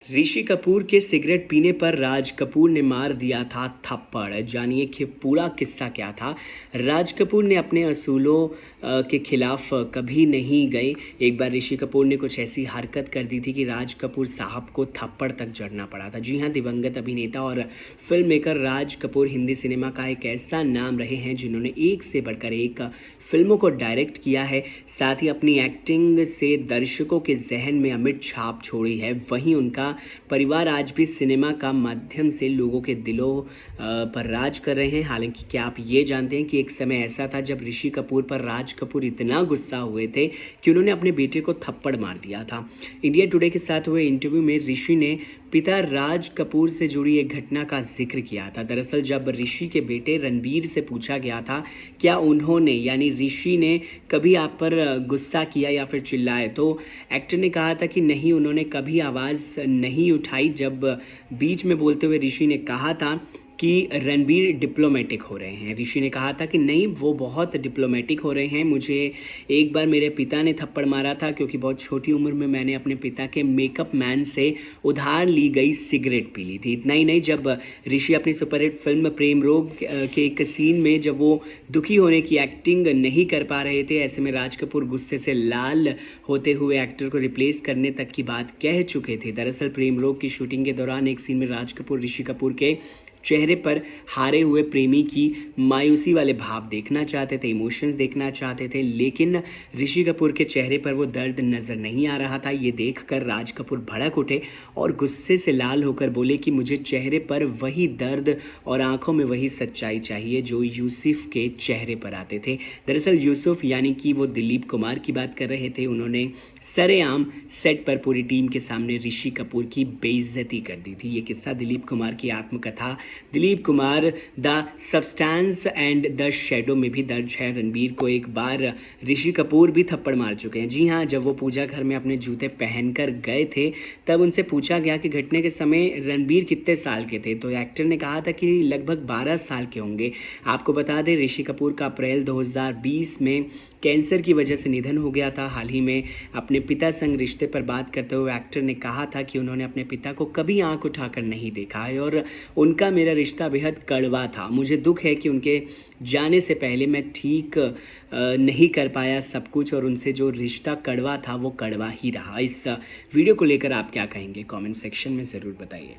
ऋषि कपूर के सिगरेट पीने पर राज कपूर ने मार दिया था थप्पड़। जानिए कि पूरा किस्सा क्या था। राज कपूर ने अपने असूलों के खिलाफ कभी नहीं गए। एक बार ऋषि कपूर ने कुछ ऐसी हरकत कर दी थी कि राज कपूर साहब को थप्पड़ तक जड़ना पड़ा था। जी हाँ, दिवंगत अभिनेता और film maker Raj Kapoor Hindi cinema का एक ऐसा नाम रहे हैं जिन्होंने एक से बढ़कर एक फिल्मों को डायरेक्ट किया है, साथ ही अपनी एक्टिंग से दर्शकों के जहन में अमिट छाप छोड़ी है। वहीं उनका परिवार आज भी सिनेमा का माध्यम से लोगों के दिलों पर राज कर रहे हैं। हालांकि क्या आप ये जानते हैं कि एक समय ऐसा था जब ऋषि कपूर पर राज कपूर इतना गुस्सा हुए थे कि उन्होंने अपने बेटे को थप्पड़ मार दिया था। इंडिया टुडे के साथ हुए इंटरव्यू में ऋषि ने पिता राज कपूर से जुड़ी एक घटना का जिक्र किया था। दरअसल जब ऋषि के बेटे रणबीर से पूछा गया था क्या उन्होंने यानी ऋषि ने कभी आप पर गुस्सा किया या फिर चिल्लाए, तो एक्टर ने कहा था कि नहीं, उन्होंने कभी आवाज़ नहीं उठाई। जब बीच में बोलते हुए ऋषि ने कहा था कि रणबीर डिप्लोमेटिक हो रहे हैं, ऋषि ने कहा था कि नहीं, वो बहुत डिप्लोमेटिक हो रहे हैं। मुझे एक बार मेरे पिता ने थप्पड़ मारा था क्योंकि बहुत छोटी उम्र में मैंने अपने पिता के मेकअप मैन से उधार ली गई सिगरेट पी ली थी। इतना ही नहीं, जब ऋषि अपनी सुपरहिट फिल्म प्रेम रोग के एक सीन में जब वो दुखी होने की एक्टिंग नहीं कर पा रहे थे, ऐसे में राज कपूर गुस्से से लाल होते हुए एक्टर को रिप्लेस करने तक की बात कह चुके थे। दरअसल प्रेम रोग की शूटिंग के दौरान एक सीन में राज कपूर ऋषि कपूर के चेहरे पर हारे हुए प्रेमी की मायूसी वाले भाव देखना चाहते थे, इमोशंस देखना चाहते थे, लेकिन ऋषि कपूर के चेहरे पर वो दर्द नज़र नहीं आ रहा था। ये देखकर राज कपूर भड़क उठे और गुस्से से लाल होकर बोले कि मुझे चेहरे पर वही दर्द और आंखों में वही सच्चाई चाहिए जो यूसुफ के चेहरे पर आते थे। दरअसल यूसुफ यानी कि वो दिलीप कुमार की बात कर रहे थे। उन्होंने सरेआम सेट पर पूरी टीम के सामने ऋषि कपूर की बेइज्जती कर दी थी। ये किस्सा दिलीप कुमार की आत्मकथा Dilip Kumar the substance and the shadow में भी दर्ज है। रणबीर को एक बार ऋषि कपूर भी थप्पड़ मार चुके हैं। जी हाँ, जब वो पूजा घर में अपने जूते पहनकर गए थे तब उनसे पूछा गया कि घटने के समय रणबीर कितने साल के थे, तो एक्टर ने कहा था कि लगभग 12 साल के होंगे। आपको बता दें, ऋषि कपूर का अप्रैल 2020 में कैंसर की वजह से निधन हो गया था। हाल ही में अपने पिता संग रिश्ते पर बात करते हुए एक्टर ने कहा था कि उन्होंने अपने पिता को कभी आंख उठाकर नहीं देखा है और उनका मेरा रिश्ता बेहद कड़वा था। मुझे दुख है कि उनके जाने से पहले मैं ठीक नहीं कर पाया सब कुछ और उनसे जो रिश्ता कड़वा था वो कड़वा ही रहा। इस वीडियो को लेकर आप क्या कहेंगे, कमेंट सेक्शन में ज़रूर बताइए।